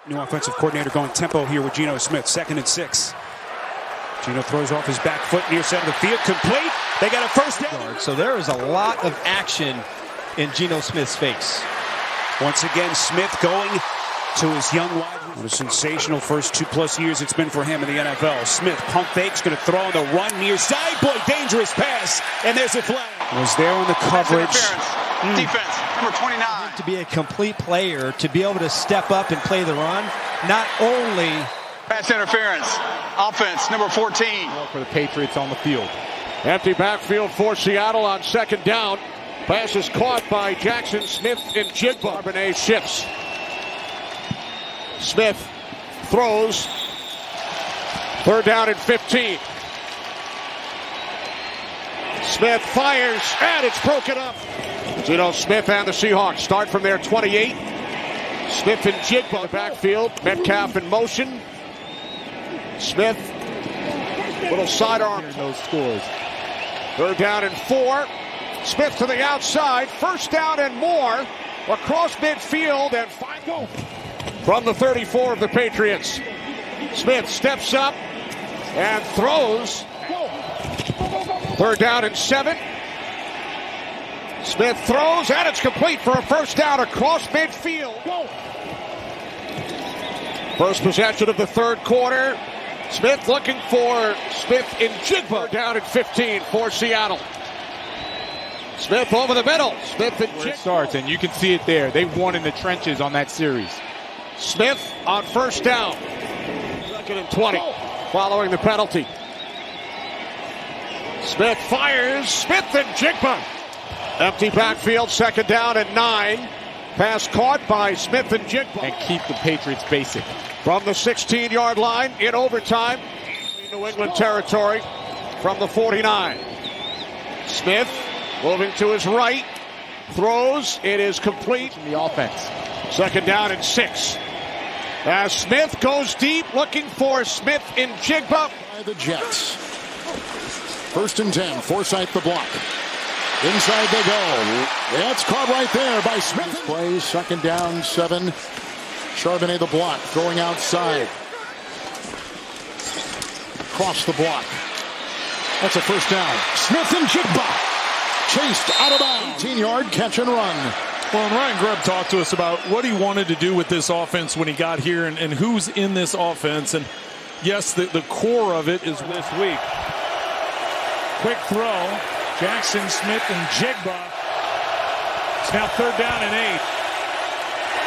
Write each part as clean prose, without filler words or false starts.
New offensive coordinator going tempo here with Geno Smith. 2nd and 6. Geno throws off his back foot near center of the field. Complete. They got a first down. So there is a lot of action in Geno Smith's face. Once again, Smith going to his young wide. What a sensational first 2+ years it's been for him in the NFL. Smith pump fakes, going to throw on the run near side. Boy, dangerous pass. And there's a flag. Was there on the coverage. Defense, number 29. To be a complete player, to be able to step up and play the run, not only pass interference. Offense, number 14. For the Patriots on the field. Empty backfield for Seattle on 2nd down. Pass is caught by Jaxon Smith-Njigba. Charbonnet shifts. Smith throws. 3rd down and 15. Smith fires, and it's broken up. Geno Smith and the Seahawks start from their 28. Smith-Njigba in the backfield. Metcalf in motion. Smith, little sidearm. Those scores. 3rd down and 4. Smith to the outside. 1st down and more. Across midfield and 5 go. From the 34 of the Patriots. Smith steps up and throws. 3rd down and 7. Smith throws, and it's complete for a 1st down across midfield. First possession of the 3rd quarter. Smith looking for Smith-Njigba. Down at 15 for Seattle. Smith over the middle. Smith-Njigba. Where it starts, and you can see it there. They won in the trenches on that series. Smith on 1st down. 2nd and 20 following the penalty. Smith fires. Smith-Njigba. Empty backfield, 2nd down and 9. Pass caught by Smith-Njigba. And keep the Patriots basic. From the 16-yard line in overtime. New England territory from the 49. Smith moving to his right. Throws. It is complete. In the offense. 2nd down and 6. As Smith goes deep, looking for Smith-Njigba. By the Jets. 1st and 10. Forsythe the block. Inside they go. That's caught right there by Smith. Plays 2nd down, 7. Charbonnet the block, throwing outside. Cross the block. That's a 1st down. Smith-Njigba chased out of bounds. 18-yard catch and run. Well, and Ryan Grubb talked to us about what he wanted to do with this offense when he got here and who's in this offense. And yes, the core of it is this week. Quick throw. Jaxon Smith-Njigba. It's now 3rd down and 8.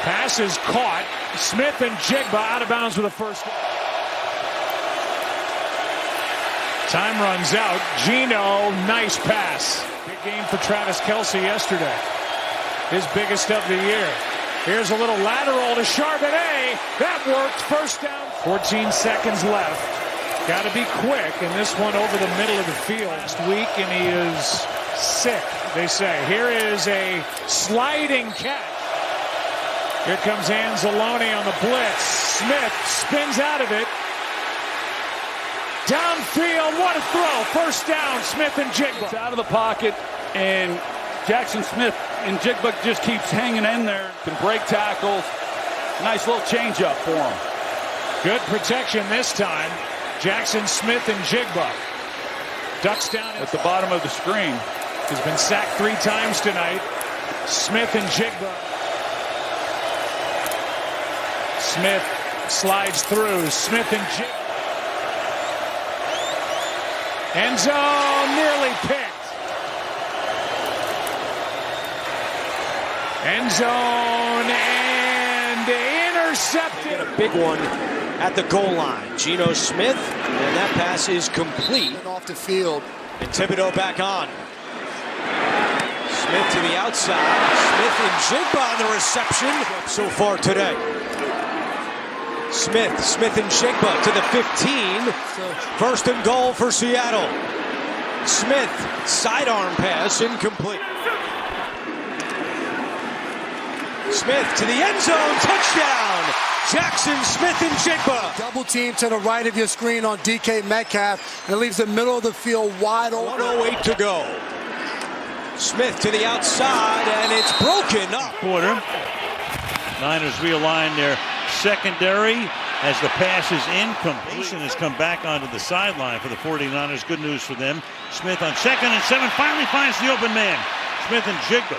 Pass is caught. Smith-Njigba out of bounds with a 1st down. Time runs out. Geno, nice pass. Big game for Travis Kelce yesterday. His biggest of the year. Here's a little lateral to Charbonnet. That worked. 1st down. 14 seconds left. Got to be quick, and this one over the middle of the field next week, and he is sick, they say. Here is a sliding catch. Here comes Anzalone on the blitz. Smith spins out of it. Downfield, what a throw. 1st down, Smith-Njigba. It's out of the pocket, and Jaxon Smith-Njigba just keeps hanging in there. Can break tackles. Nice little changeup for him. Good protection this time. Jaxon Smith-Njigba ducks down at the bottom of the screen. He's been sacked 3 times tonight. Smith-Njigba. Smith slides through. Smith-Njigba. End zone, nearly picked. End zone and intercepted. A big one at the goal line. Geno Smith, and that pass is complete. Off the field. And Thibodeau back on. Smith to the outside. Smith-Njigba on the reception so far today. Smith-Njigba to the 15. 1st and goal for Seattle. Smith, sidearm pass, incomplete. Smith to the end zone, touchdown! Jaxon Smith-Njigba. Double team to the right of your screen on DK Metcalf, and it leaves the middle of the field wide open. 1:08 to go. Smith to the outside, and it's broken up. Quarter. Niners realign their secondary as the pass is incomplete. Jason has come back onto the sideline for the 49ers. Good news for them. Smith on 2nd and 7 finally finds the open man. Smith-Njigba.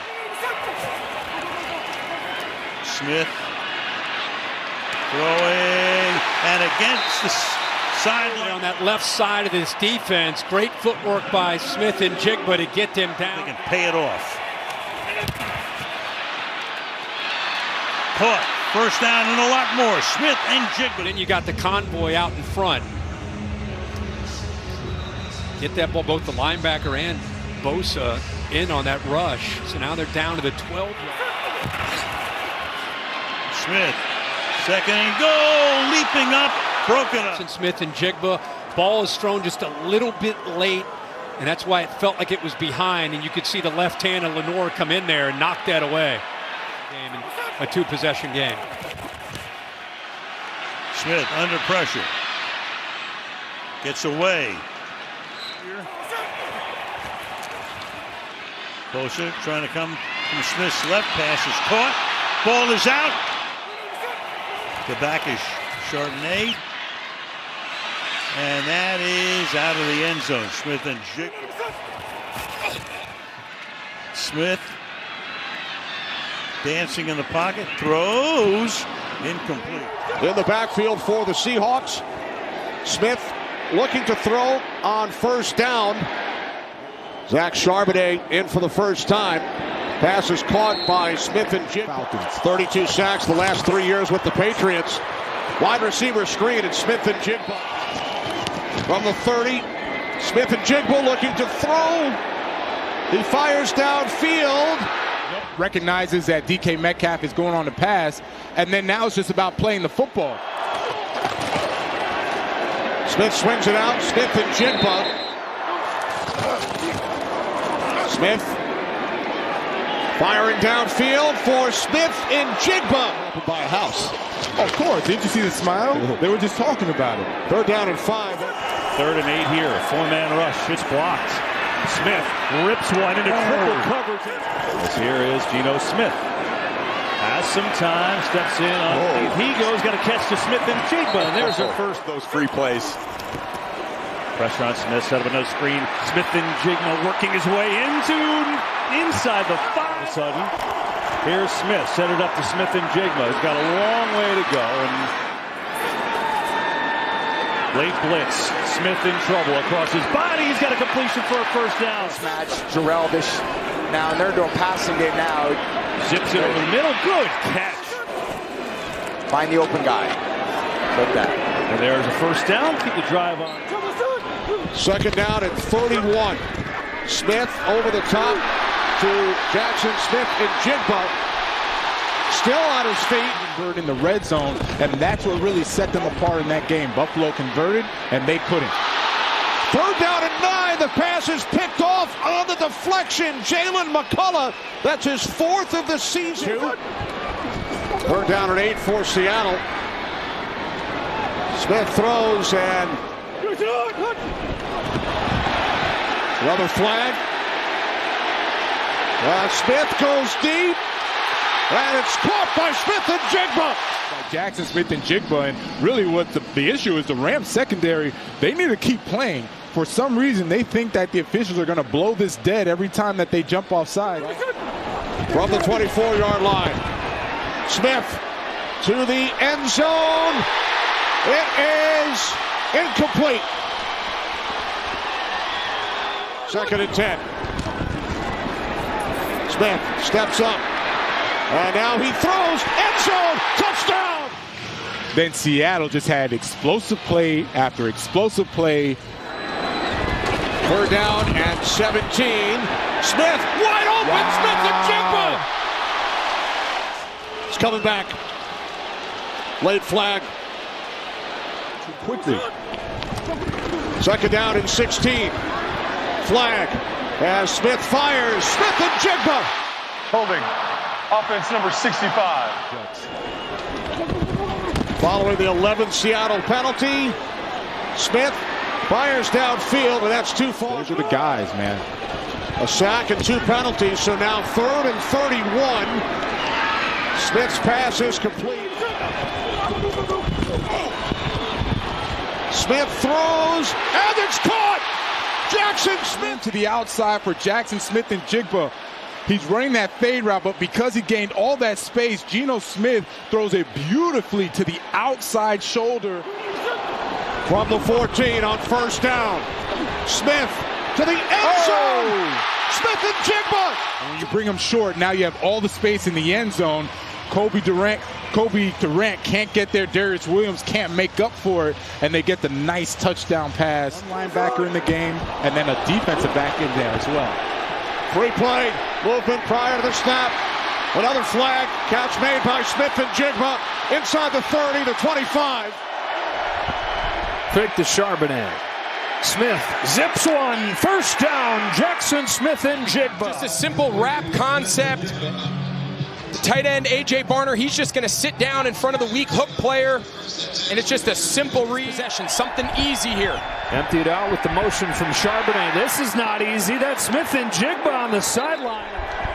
Smith throwing and against the sideline. On that left side of this defense, great footwork by Smith-Njigba to get them down. They can pay it off. Caught. First down and a lot more. Smith-Njigba. Then you got the convoy out in front. Get that ball, both the linebacker and Bosa in on that rush. So now they're down to the 12. Smith, 2nd and goal, leaping up, broken up. Smith-Njigba, ball is thrown just a little bit late, and that's why it felt like it was behind, and you could see the left hand of Lenore come in there and knock that away. A 2-possession game. Smith under pressure. Gets away. Bosa trying to come from Smith's left. Pass is caught. Ball is out. The back is Chardonnay. And that is out of the end zone. Smith-Njigba. Smith dancing in the pocket, throws, incomplete. In the backfield for the Seahawks. Smith looking to throw on first down. Zach Charbonnet in for the first time. Pass is caught by Smith-Njigba. Falcons. 32 sacks the last 3 years with the Patriots. Wide receiver screen and Smith-Njigba. From the 30, Smith-Njigba looking to throw. He fires downfield. Recognizes that DK Metcalf is going on the pass, and then now it's just about playing the football. Smith swings it out. Smith-Njigba. Smith firing downfield for Smith-Njigba. By a house. Of course. Didn't you see the smile? They were just talking about it. 3rd down and 5. 3rd and 8 here. 4-man rush. It's blocked. Smith rips one into triple coverage. This here is Geno Smith. Has some time, steps in. He goes, got a catch to Smith-Njigba, and there's their first. Those free plays. Pressure on Smith, set up another screen. Smith-Njigba working his way inside the 5. All of a sudden, here's Smith, set it up to Smith-Njigba. He's got a long way to go, and late blitz. Smith in trouble across his body. He's got a completion for a first down. Match Jarrell-ish now, and they're doing passing game now. Zips it over the middle. Good catch. Find the open guy. Like that. And there's a first down. Keep the drive on. 2nd down and 31. Smith over the top to Jaxon Smith-Njigba. Still on his feet. In the red zone, and that's what really set them apart in that game. Buffalo converted, and they couldn't. 3rd down and 9. The pass is picked off on the deflection. Jalen McCullough. That's his 4th of the season. 3rd down and 8 for Seattle. Smith throws and another flag. Smith goes deep. And it's caught by Smith-Njigba. Jaxon Smith-Njigba, and really what the issue is, the Rams secondary, they need to keep playing. For some reason, they think that the officials are going to blow this dead every time that they jump offside. From the 24-yard line, Smith to the end zone. It is incomplete. 2nd and 10. Smith steps up. And now he throws, end zone, touchdown! Then Seattle just had explosive play after explosive play. 3rd down and 17. Smith, wide open, wow. Smith-Njigba! He's coming back. Late flag. Too quickly. 2nd down and 16. Flag as Smith fires. Smith-Njigba! Holding. Offense number 65. Following the 11th Seattle penalty, Smith fires downfield, and that's too far. Those are the guys, man. A sack and 2 penalties, so now 3rd and 31. Smith's pass is complete. Smith throws, and it's caught! Jaxon Smith to the outside for Jaxon Smith-Njigba. He's running that fade route, but because he gained all that space, Geno Smith throws it beautifully to the outside shoulder. From the 14 on first down. Smith to the end zone. Smith-Njigba. When you bring him short, now you have all the space in the end zone. Kobe Durant can't get there. Darius Williams can't make up for it, and they get the nice touchdown pass. One linebacker in the game, and then a defensive back in there as well. Free play, movement prior to the snap. Another flag, catch made by Smith-Njigba inside the 30 to 25. Fake to Charbonnet. Smith zips one. First down, Jaxon Smith-Njigba. Just a simple wrap concept. The tight end, A.J. Barner, he's just going to sit down in front of the weak hook player, and it's just a simple possession, something easy here. Emptied out with the motion from Charbonnet. This is not easy. That's Smith-Njigba on the sideline.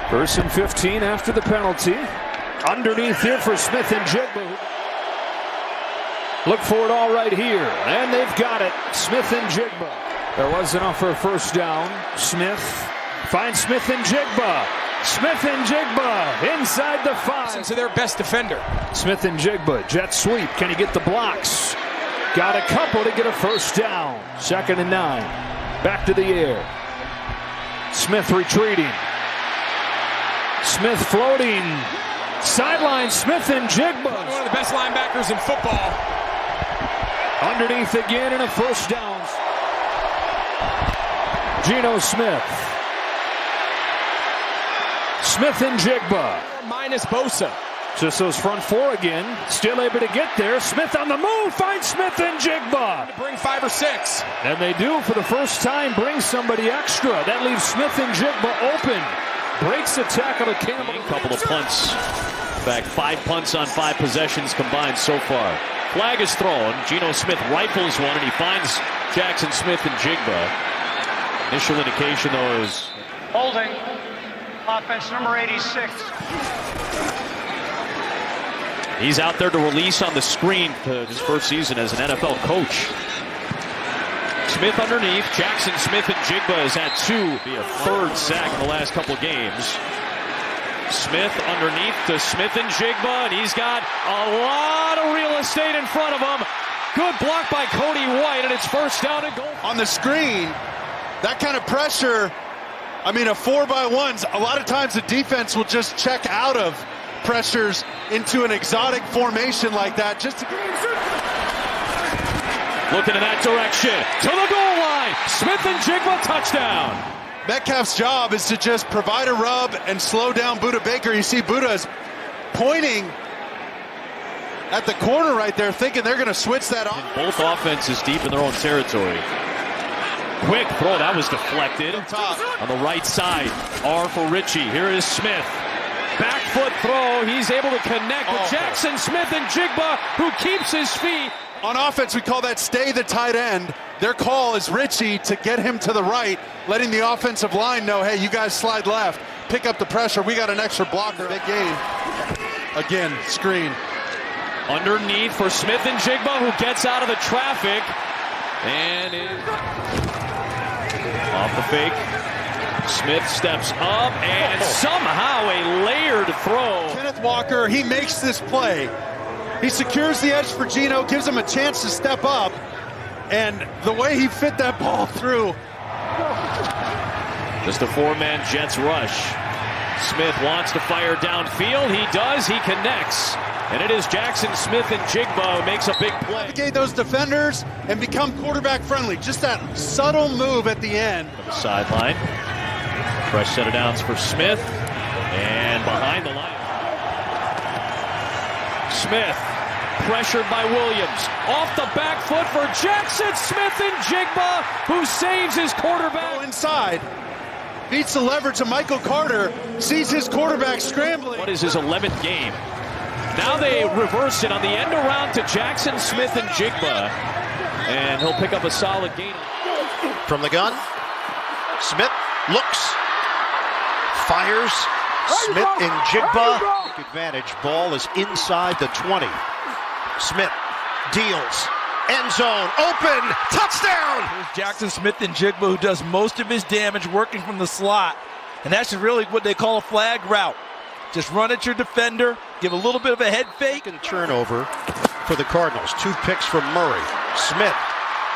1st and 15 after the penalty. Underneath here for Smith-Njigba. Look for it all right here, and they've got it. Smith-Njigba. There was enough for a first down. Smith finds Smith-Njigba. Smith-Njigba inside the 5. To their best defender. Smith-Njigba, jet sweep. Can he get the blocks? Got a couple to get a first down. 2nd and 9. Back to the air. Smith retreating. Smith floating. Sideline Smith-Njigba. One of the best linebackers in football. Underneath again and a first down. Geno Smith. Smith-Njigba. Minus Bosa. Just those front 4 again. Still able to get there. Smith on the move. Finds Smith-Njigba. To bring 5 or 6. And they do for the first time bring somebody extra. That leaves Smith-Njigba open. Breaks the tackle to Campbell. A couple of punts. In fact, 5 punts on 5 possessions combined so far. Flag is thrown. Geno Smith rifles one, and he finds Jaxon Smith-Njigba. Initial indication, though, is holding. Offense number 86. He's out there to release on the screen for his first season as an NFL coach. Smith underneath. Jaxon Smith-Njigba has had 2, be a 3rd sack in the last couple of games. Smith underneath to Smith-Njigba, and he's got a lot of real estate in front of him. Good block by Cody White, and it's first down and goal. On the screen, that kind of pressure, I mean, a 4x1s, a lot of times the defense will just check out of pressures into an exotic formation like that just to get looking in that direction to the goal line. Smith-Njigba touchdown. Metcalf's job is to just provide a rub and slow down Budda Baker. You see Budda's pointing at the corner right there, thinking they're going to switch that on. Both offenses deep in their own territory. Quick throw, that was deflected. On the right side, R for Richie. Here is Smith. Back foot throw, he's able to connect with Jaxon Smith-Njigba, who keeps his feet. On offense, we call that stay the tight end. Their call is Richie to get him to the right, letting the offensive line know, hey, you guys slide left, pick up the pressure. We got an extra blocker. Big game. Again, screen. Underneath for Smith-Njigba, who gets out of the traffic. And off the fake. Smith steps up, and somehow a layered throw. Kenneth Walker, he makes this play. He secures the edge for Geno, gives him a chance to step up, and the way he fit that ball through. Just a 4-man Jets rush. Smith wants to fire downfield. He does. He connects. And it is Jaxon Smith-Njigba who makes a big play. Navigate those defenders and become quarterback friendly. Just that subtle move at the end. Sideline. Fresh set of downs for Smith. And behind the line. Smith pressured by Williams. Off the back foot for Jaxon Smith-Njigba, who saves his quarterback. Inside. Beats the leverage of Michael Carter. Sees his quarterback scrambling. What is his 11th game? Now they reverse it on the end around to Jaxon Smith-Njigba. And he'll pick up a solid gain. From the gun. Smith looks. Fires. Smith-Njigba. Advantage. Ball is inside the 20. Smith deals. End zone, open, touchdown! Here's Jaxon Smith-Njigba, who does most of his damage working from the slot. And that's really what they call a flag route. Just run at your defender, give a little bit of a head fake. And turnover for the Cardinals. 2 picks from Murray. Smith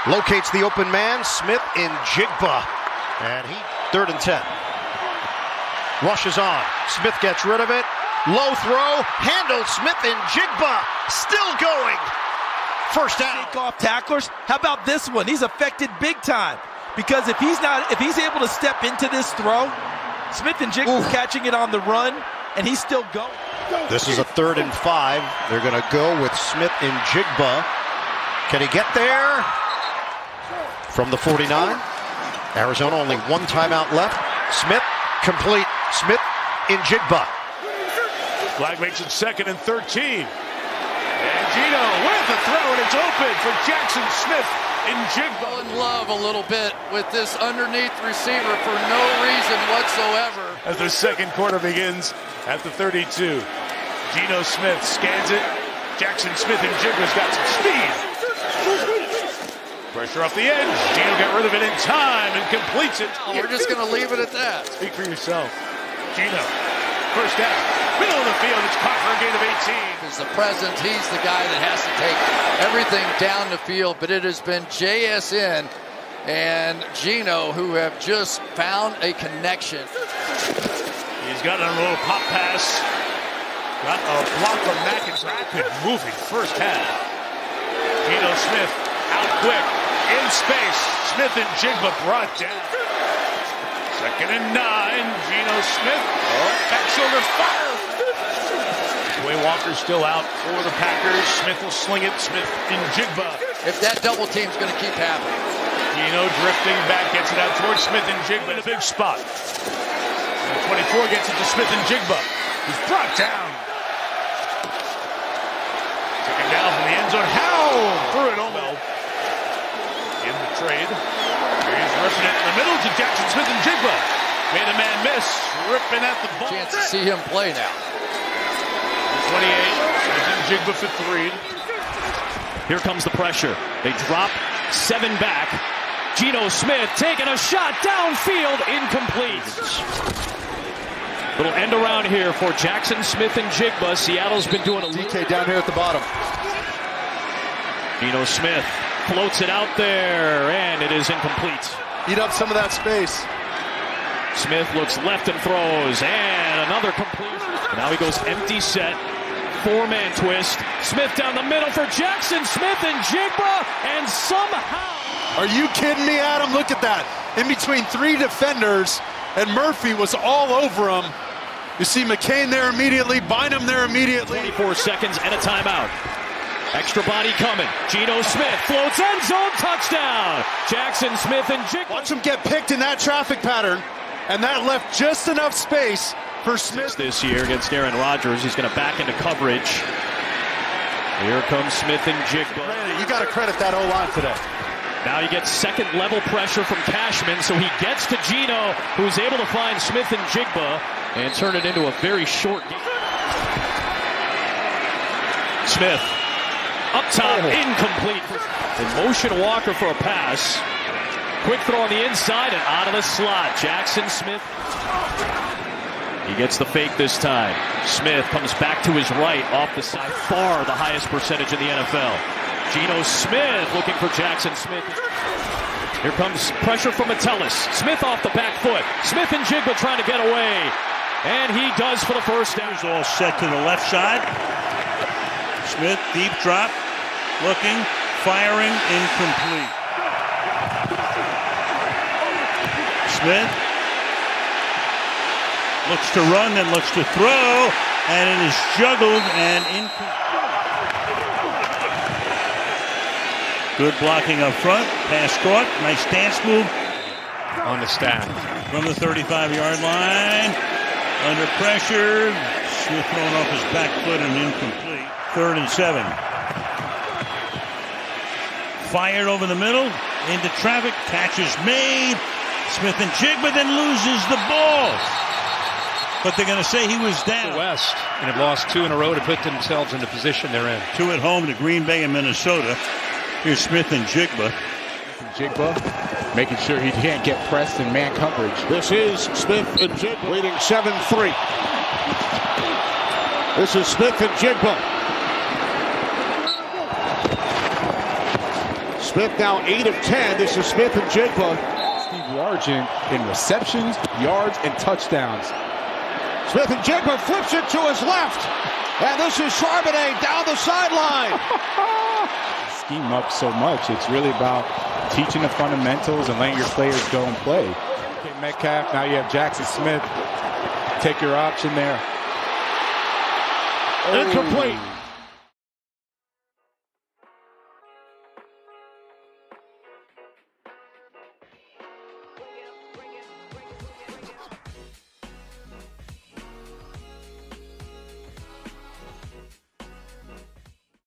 locates the open man. Smith-Njigba. And he, 3rd and 10. Rushes on. Smith gets rid of it. Low throw. Handled. Smith-Njigba still going. First down. Take off tacklers. How about this one? He's affected big time. Because if he's able to step into this throw, Smith-Njigba's catching it on the run, and he's still going. This is a 3rd and 5. They're going to go with Smith-Njigba. Can he get there? From the 49. Arizona only 1 timeout left. Smith complete. Smith-Njigba. Flag makes it 2nd and 13. And Gino with the throw, and it's open for Jaxon Smith-Njigba. In love a little bit with this underneath receiver for no reason whatsoever. As the 2nd quarter begins at the 32. Geno Smith scans it. Jaxon Smith-Njigba's got some speed. Pressure off the edge. Geno got rid of it in time and completes it. We're just going to leave it at that. Speak for yourself. Geno, first down. Middle of the field, it's caught for a gain of 18. As the present, he's the guy that has to take everything down the field, but it has been JSN and Geno who have just found a connection. He's got a little pop pass. Got a block from McIntyre. Rapid moving first half. Geno Smith out quick, in space. Smith-Njigba brought down. 2nd and 9. Geno Smith. Back shoulder fire. Way Walker's still out for the Packers. Smith will sling it. Smith-Njigba. If that double team's going to keep happening. Geno drifting back, gets it out towards Smith-Njigba in a big spot. And 24 gets it to Smith-Njigba. He's brought down. Taken down from the end zone. Howell threw it over. In the trade. He's ripping it in the middle to Jaxon Smith-Njigba. Made a man miss. Ripping at the ball. Chance to see him play now. 28. Smith-Njigba for 3. Here comes the pressure. They drop 7 back. Geno Smith taking a shot downfield, incomplete. Little end around here for Jaxon Smith-Njigba. Seattle's been doing a DK down here at the bottom. Geno Smith floats it out there, and it is incomplete. Eat up some of that space. Smith looks left and throws, and another completion. Now he goes empty set. 4-man twist. Smith down the middle for Jaxon Smith-Njigba, and somehow... Are you kidding me, Adam? Look at that. In between 3 defenders, and Murphy was all over him. You see McCain there immediately, Bynum there immediately. 24 seconds and a timeout. Extra body coming. Geno Smith floats end zone, touchdown. Jaxon Smith-Njigba. Watch him get picked in that traffic pattern, and that left just enough space for Smith. This year against Aaron Rodgers, he's going to back into coverage. Here comes Smith-Njigba. You got to credit that O-line today. Now he gets 2nd level pressure from Cashman, so he gets to Geno, who's able to find Smith-Njigba and turn it into a very short game. Smith, up top, incomplete. In motion Walker for a pass. Quick throw on the inside and out of the slot. Jaxon Smith. He gets the fake this time. Smith comes back to his right off the side. Far the highest percentage in the NFL. Geno Smith looking for Jaxon Smith. Here comes pressure from Metellus. Smith off the back foot. Smith-Njigba trying to get away. And he does for the first down. He's all set to the left side. Smith, deep drop. Looking, firing, incomplete. Smith looks to run, then looks to throw, and it is juggled and incomplete. Good blocking up front. Pass caught. Nice dance move. On the stack. From the 35-yard line. Under pressure. Smith throwing off his back foot and incomplete. 3rd and 7. Fired over the middle. Into traffic. Catch is made. Smith-Njigba then loses the ball. But they're going to say he was down. West, and have lost 2 in a row to put themselves in the position they're in. 2 at home to Green Bay and Minnesota. Here's Smith-Njigba. Njigba making sure he can't get pressed in man coverage. This is Smith-Njigba leading 7-3. This is Smith-Njigba. Smith now 8 of 10. This is Smith-Njigba. Steve Largent in receptions, yards, and touchdowns. Smith-Njigba flips it to his left. And this is Charbonnet down the sideline. Scheme up so much. It's really about teaching the fundamentals and letting your players go and play. Okay, Metcalf, now you have Jaxon Smith. Take your option there. Incomplete.